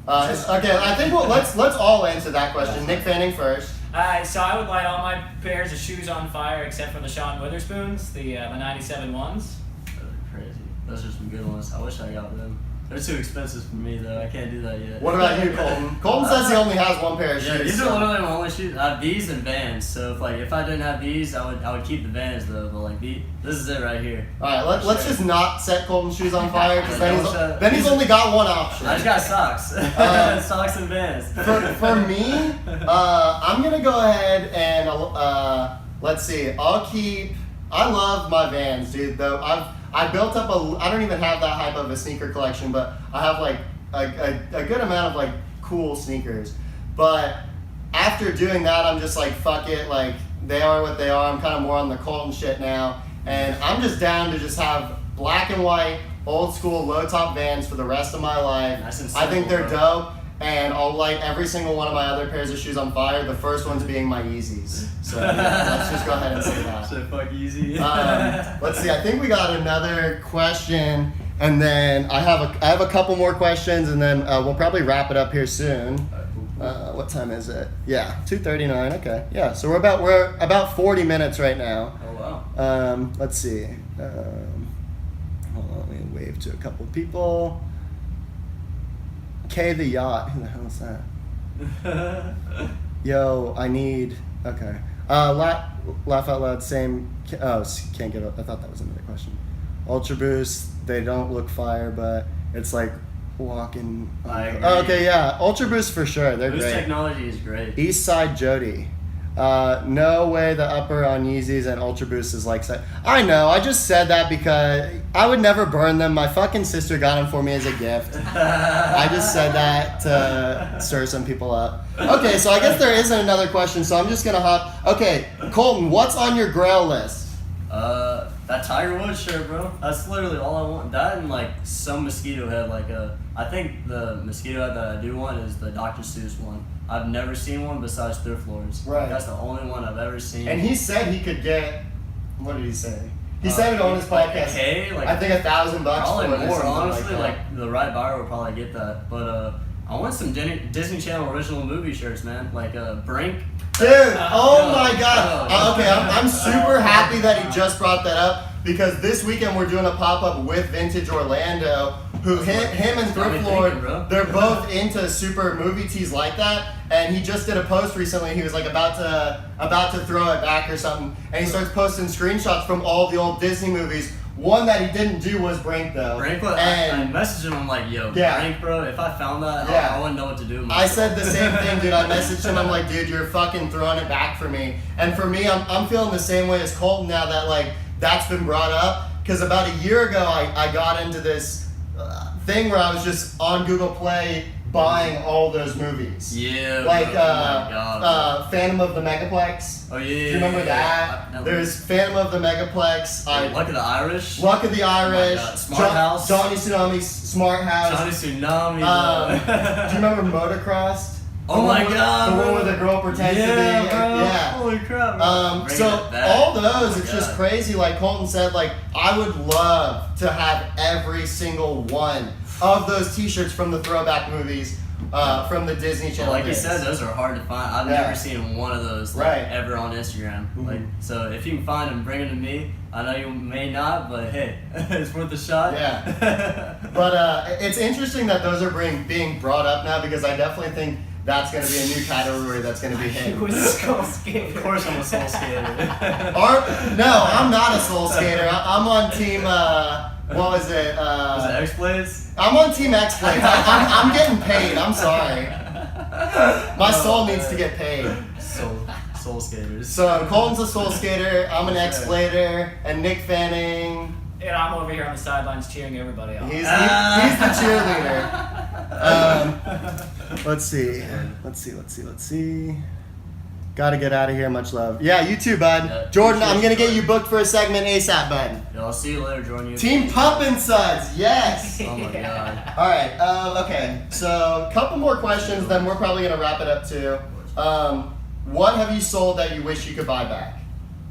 Okay, I think let's all answer that question. Nick Fanning first. Alright, so I would light all my pairs of shoes on fire except for the Sean Witherspoons, the 97 ones. Those are crazy. Those are some good ones. I wish I got them. They're too expensive for me though. I can't do that yet. What about you, Colton? Colton says he only has one pair of shoes. Yeah, these are literally my only shoes. I have these and Vans. So if I didn't have these, I would keep the Vans though. But like this is it right here. All right, let's just not set Colton's shoes on fire because then he's only got one option. I just got socks. Socks and Vans. For me, I'm gonna go ahead and let's see. I love my Vans, dude. Though I built up I don't even have that hype of a sneaker collection, but I have like a good amount of like cool sneakers. But after doing that, I'm just like, fuck it, like they are what they are. I'm kind of more on the Colton shit now. And I'm just down to just have black and white, old school, low top Vans for the rest of my life. Nice and I think simple, they're bro. dope. And I'll light every single one of my other pairs of shoes on fire. The first ones being my Yeezys. So yeah, let's just go ahead and say that. So fuck easy. Let's see. I think we got another question, and then I have a couple more questions, and then we'll probably wrap it up here soon. What time is it? Yeah, 2:39. Okay. Yeah. So we're about 40 minutes right now. Oh wow. Let's see. Hold on. Let me wave to a couple of people. K the Yacht. Who the hell is that? Yo, I need. Okay. Laugh out loud. Same. Oh, can't get. I thought that was another question. Ultra Boost. They don't look fire, but it's like walking. I agree. Oh, okay, yeah. Ultra Boost for sure. They're Boost great. technology is great. East Side Jody. No way the upper on Yeezys and Ultra Boost is like that. I know, I just said that because I would never burn them. My fucking sister got them for me as a gift. I just said that to stir some people up. Okay, so I guess there isn't another question, so I'm just gonna hop. Okay, Colton, what's on your grail list? That Tiger Woods shirt, bro. That's literally all I want. That and like some mosquito head. I think the mosquito head that I do want is the Dr. Seuss one. I've never seen one besides thrift lords. Right. That's the only one I've ever seen. And he said he could get. What did he say? He said it on his podcast. I think $1,000 probably for it or more. something Honestly, like that. the right buyer would probably get that. But I want some Disney Channel original movie shirts, man. Like Brink. Dude, oh my god. Okay, I'm super happy that he just brought that up because this weekend we're doing a pop-up with Vintage Orlando, who him and Thrift Lord, they're both into super movie tees like that, and he just did a post recently. He was like about to throw it back or something, and he starts posting screenshots from all the old Disney movies. One that he didn't do was Brink though. Brink, I messaged him. I'm like, yo, yeah. Brink, bro. If I found that, yeah. I wouldn't know what to do. I said the same thing, dude. I messaged him. I'm like, dude, you're fucking throwing it back for me. And for me, I'm feeling the same way as Colton now that like that's been brought up. Because about a year ago, I got into this thing where I was just on Google Play buying all those movies. Yeah. Like bro. Oh my God, Phantom of the Megaplex. oh yeah. Do you remember that? There's Phantom of the Megaplex. Luck of the Irish. Luck of the Irish. God. Smart House. Johnny Tsunami's Smart House. Johnny Tsunami. Do you remember Motocrossed? Oh my God, The one bro. where the girl pretends to be. Bro. Yeah. Holy crap. Bro. Bringing So it back. all those, Oh my it's just God. crazy. Like Colton said, like I would love to have every single one of those T-shirts from the throwback movies, from the Disney Channel. Like you days. said, those are hard to find. I've Yeah. never seen one of those like, Right. ever on Instagram. Mhm. Like, so if you can find them, bring them to me. I know you may not, but hey, it's worth a shot. Yeah. But it's interesting that those are being brought up now because I definitely think that's going to be a new category that's going to be hit. He was a skull skater. Of course, I'm a soul skater. No, I'm not a soul skater. I'm on team. What was it? Was it X-Blades? I'm on Team X-Blades. I'm getting paid. I'm sorry. My soul needs to get paid. Soul skaters. So Colton's a soul skater. I'm an X-Blader, and Nick Fanning. And I'm over here on the sidelines cheering everybody on. He's the cheerleader. Let's see. Gotta get out of here. Much love. Yeah, you too, bud. Yeah, Jordan, cheers, I'm gonna get you Jordan. booked for a segment ASAP, bud. Yo, I'll see you later, Jordan. Team Pumpin' Suds, yes. Oh my God. All right. Okay. So, a couple more questions, then we're probably gonna wrap it up too. What have you sold that you wish you could buy back?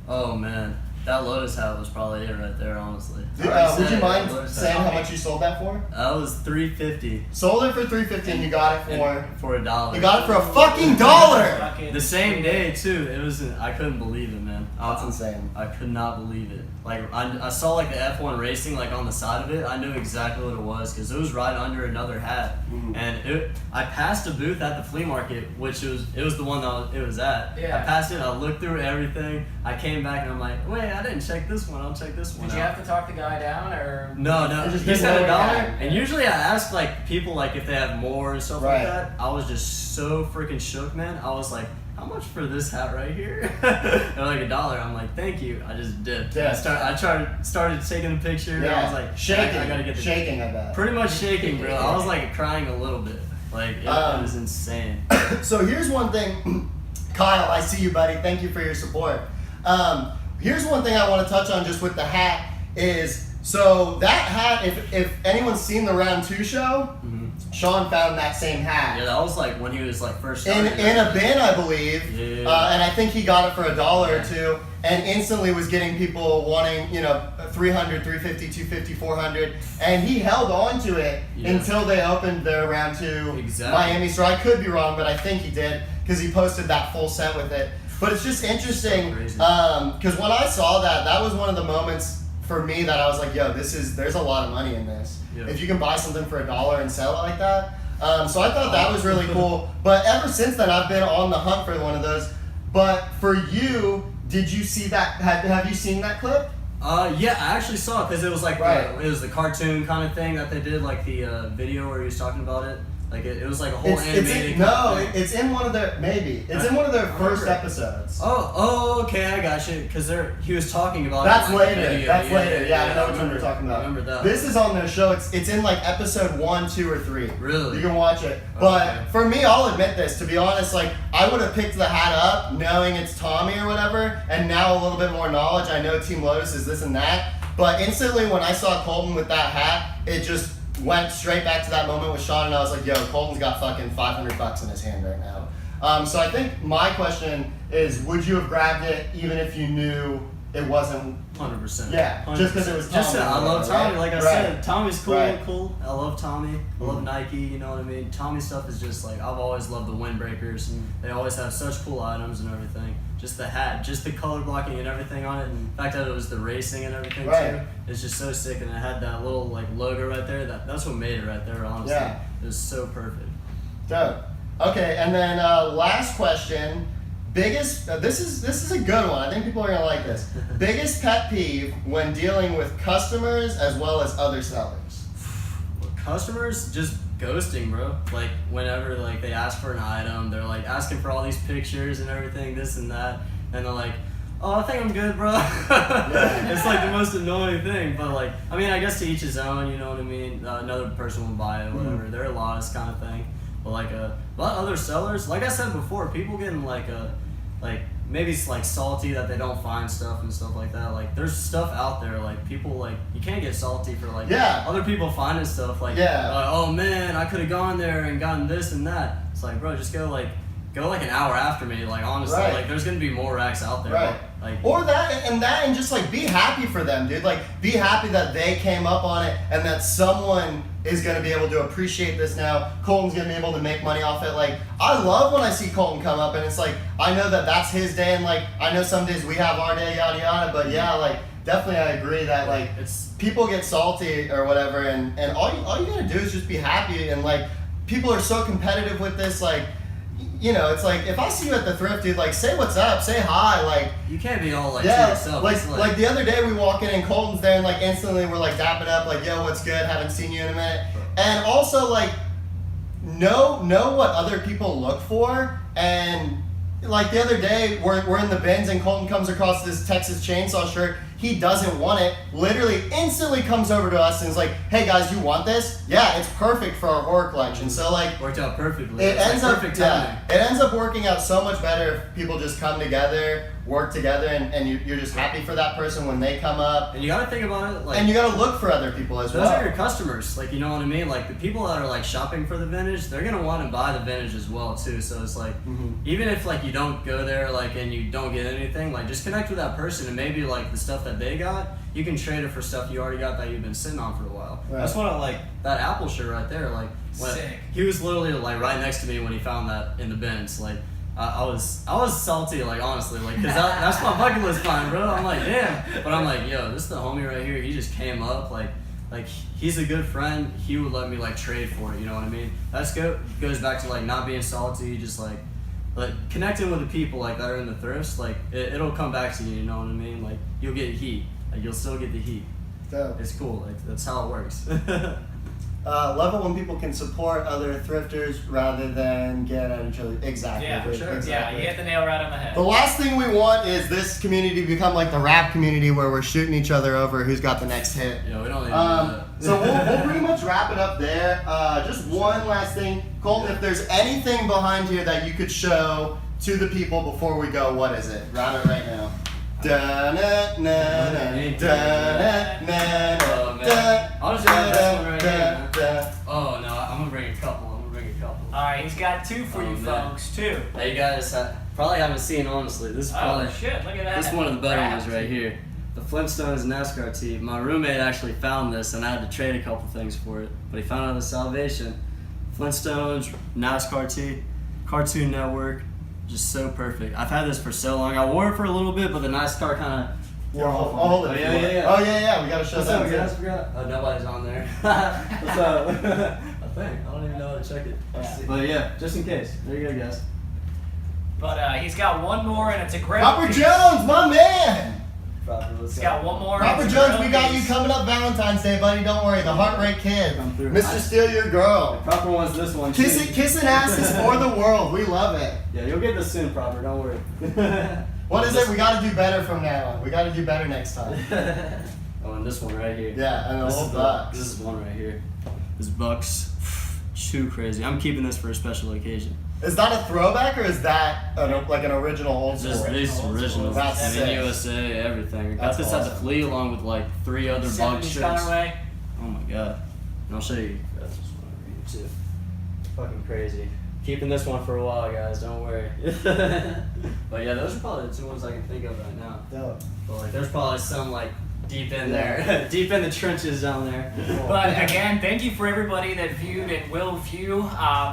Oh man, that Lotus hat was probably it right there, honestly. Would you mind saying how much you sold that for? That was $350 Sold it for $350, and you got it for. $1. You got it for a fucking $1. Fucking- The same day too. It was. I couldn't believe it, man. That's insane. I could not believe it. Like I saw like the F1 racing like on the side of it. I knew exactly what it was because it was right under another hat. Mhm. And I passed a booth at the flea market, which it was the one that it was at. Yeah. I passed it. I looked through everything. I came back and I'm like, wait, I didn't check this one. I'll check this one. Did you out. have to talk the guy down or? No, It just he didn't said know $1, what you had. and usually I ask like people like if they have more and stuff Right. like that. I was just so freaking shook, man. I was like, how much for this hat right here? They're like $1. I'm like, thank you. I just dipped. Yeah. I started taking a picture. Yeah. I was like, shaking. I gotta get the Shaking, I bet. Pretty much shaking, bro. I was like crying a little bit. Like it was insane. So here's one thing, Kyle. I see you, buddy. Thank you for your support. Here's one thing I want to touch on just with the hat is so that hat. If anyone's seen the Round 2 show, Sean found that same hat. Yeah, that was like when he was like first In starting. a bin, I believe, Yeah. and I think he got it for $1 or $2, and instantly was getting people wanting, 300, 350, 250, 400, and he held on to it Yeah. until they opened their Round 2 Exactly. Miami store. I could be wrong, but I think he did because he posted that full set with it. But it's just interesting crazy. because when I saw that was one of the moments for me that I was like, yo, there's a lot of money in this. Yeah. If you can buy something for $1 and sell it like that. So I thought that was really cool. But ever since then, I've been on the hunt for one of those. But for you, did you see that? Have you seen that clip? Yeah, I actually saw it because it was like Right. it was the cartoon kind of thing that they did, like the video where he was talking about it. Like it was like a whole animated. It's in one of their it's in one of their first episodes. Oh, okay, I got you. Because he was talking about That's it. in, like, the later. video. That's later. Yeah, I know I which one you're talking about. I remember that. This is on their show. It's in like episode 1, 2, or 3. Really? You can watch it. But Okay. for me, I'll admit this. To be honest, like I would have picked the hat up knowing it's Tommy or whatever, and now a little bit more knowledge. I know Team Lotus is this and that. But instantly, when I saw Colton with that hat, it just went straight back to that moment with Sean, and I was like, yo, Colton's got fucking $500 in his hand right now. So I think my question is, would you have grabbed it even if you knew it wasn't? 100%. Yeah, just 'cause it was Just Tommy, I love Tommy. right? Like I Right. said, Tommy's cool. Right. Cool. I love Tommy. I love Nike. You know what I mean? Tommy stuff is just like I've always loved the windbreakers. They always have such cool items and everything. Just the hat, just the color blocking and everything on it. The fact that it was the racing and everything Right. too. It's just so sick, and it had that little like logo right there. That's what made it right there. Honestly, Yeah. it was so perfect. Dope. Okay, and then last question. Biggest. This is a good one. I think people are gonna like this. Biggest pet peeve when dealing with customers as well as other sellers. Customers just ghosting, bro. Like whenever like they ask for an item, they're like asking for all these pictures and everything, this and that, and they're like, "Oh, I think I'm good, bro." It's like the most annoying thing, but like, I mean, I guess to each his own. You know what I mean? Another person will buy it, whatever. They're lost, kind of thing. But like a lot of other sellers, like I said before, people getting like maybe it's like salty that they don't find stuff and stuff like that. Like there's stuff out there, like people like you can't get salty for like other people finding stuff like oh man, I could have gone there and gotten this and that. It's like, bro, just go like an hour after me. Like honestly, like there's gonna be more racks out there. Right. Like or and just like be happy for them, dude. Like be happy that they came up on it and that someone is gonna be able to appreciate this now. Colton's gonna be able to make money off it. Like I love when I see Colton come up and it's like I know that that's his day and like I know some days we have our day, yada yada. But yeah, like definitely I agree that like it's people get salty or whatever and all you gotta do is just be happy and like people are so competitive with this like. You know, it's like if I see you at the thrift, dude, like say what's up, say hi, like you can't be all like to yourself. Like the other day we walk in and Colton's there and like instantly we're like dapping up, like yo, what's good? Haven't seen you in a minute. And also like know what other people look for and like the other day we're in the bins and Colton comes across this Texas Chainsaw shirt. He doesn't want it, literally instantly comes over to us and is like, hey guys, you want this? Yeah, it's perfect for our horror collection. So like worked out perfectly. It ends up working out so much better if people just come together, work together, and you're just happy for that person when they come up. And you gotta think about it like and you gotta look for other people as well. Those are your customers, like you know what I mean? Like the people that are like shopping for the vintage, they're gonna want to buy the vintage as well too. So it's like even if like you don't go there like and you don't get anything, like just connect with that person and maybe like the stuff that they got, you can trade it for stuff you already got that you've been sitting on for a while. Right. That's what I like that Apple shirt right there. Like Sick. He was literally like right next to me when he found that in the bins. Like I was salty, like honestly, like because that's my bucket list find, bro. I'm like damn, but I'm like yo, this is the homie right here. He just came up like he's a good friend. He would let me like trade for it. You know what I mean? Goes back to like not being salty, just like connecting with the people like that are in the thrifts. Like it'll come back to you. You know what I mean? Like you'll get heat. Like you'll still get the heat. Dope. It's cool. Like that's how it works. Love it when people can support other thrifters rather than get at each other. Exactly. Yeah, for sure. Exactly. Yeah, you hit the nail right on the head. The last thing we want is this community to become like the rap community where we're shooting each other over who's got the next hit. Yeah, we don't need to do that. So we'll pretty much wrap it up there. Just one last thing. Colton, if there's anything behind here that you could show to the people before we go, what is it? Round it right now. I'll just grab this one right here. Oh no, I'm gonna bring a couple. Alright, he's got two for you man. folks, two. Now you guys probably haven't seen honestly. This is probably Oh shit, look at that. this is one of the better ones right here. The Flintstones NASCAR tee. My roommate actually found this and I had to trade a couple things for it. But he found out the Salvation. Flintstones, NASCAR tee, Cartoon Network. Just so perfect. I've had this for so long. I wore it for a little bit, but the NASCAR kind of wore off. Hold it. Oh yeah. Oh yeah. We gotta show What's that. up, guys? Forgot. Oh, nobody's on there. What's up? I think. I don't even know how to check it. But yeah, just in case. There you go, guys. But he's got one more, and it's a great Robert piece. Jones, my man. He's got one more. Robert It's a Jones, great we got piece. you coming up Valentine's Day, buddy. Don't worry. The Heart Rate Kid. Come through. Mr. Steal Your Girl. Proper one's this one. Kissing asses for the world. We love it. Yeah, you'll get this soon, Proper. Don't worry. What is it? We got to do better from now on. We got to do better next time. Oh, and this one right here. Yeah, and the This whole is box. This is one right here. This Bucks. Too crazy. I'm keeping this for a special occasion. Is that a throwback or is that like an original old school? Just this original. That's and sick. in USA, everything. Got That's this at the awesome. flea along with like 3 other bug 70s shirts. colorway. Oh my god. And I'll show you. That's just one over here too. Fucking crazy. Keeping this one for a while, guys. Don't worry. But yeah, those are probably the 2 ones I can think of right now. Dope. But like, there's probably some like deep in there, deep in the trenches down there. But again, thank you for everybody that viewed and will view.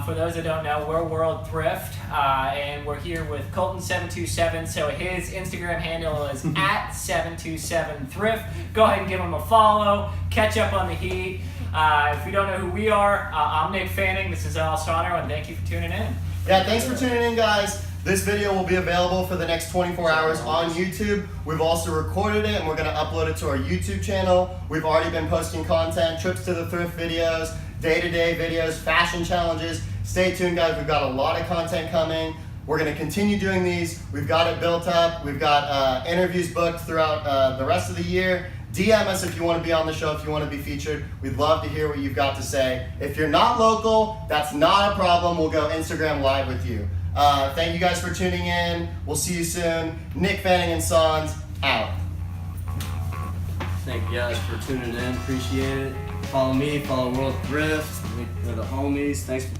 For those that don't know, we're World Thrift, and we're here with Colton727. So his Instagram handle is at 727thrift. Go ahead and give him a follow. Catch up on the heat. If you don't know who we are, I'm Nick Fanning. This is Al Stano, and thank you for tuning in. Yeah, thanks for tuning in, guys. This video will be available for the next 24 hours on YouTube. We've also recorded it and we're going to upload it to our YouTube channel. We've already been posting content, trips to the thrift videos, day-to-day videos, fashion challenges. Stay tuned, guys. We've got a lot of content coming. We're going to continue doing these. We've got it built up. We've got interviews booked throughout the rest of the year. DM us if you want to be on the show, if you want to be featured. We'd love to hear what you've got to say. If you're not local, that's not a problem. We'll go Instagram Live with you. Thank you guys for tuning in. We'll see you soon. Nick Fanning and Sons, out. Thank you guys for tuning in. Appreciate it. Follow me, follow World Thrift. We're the homies. Thanks for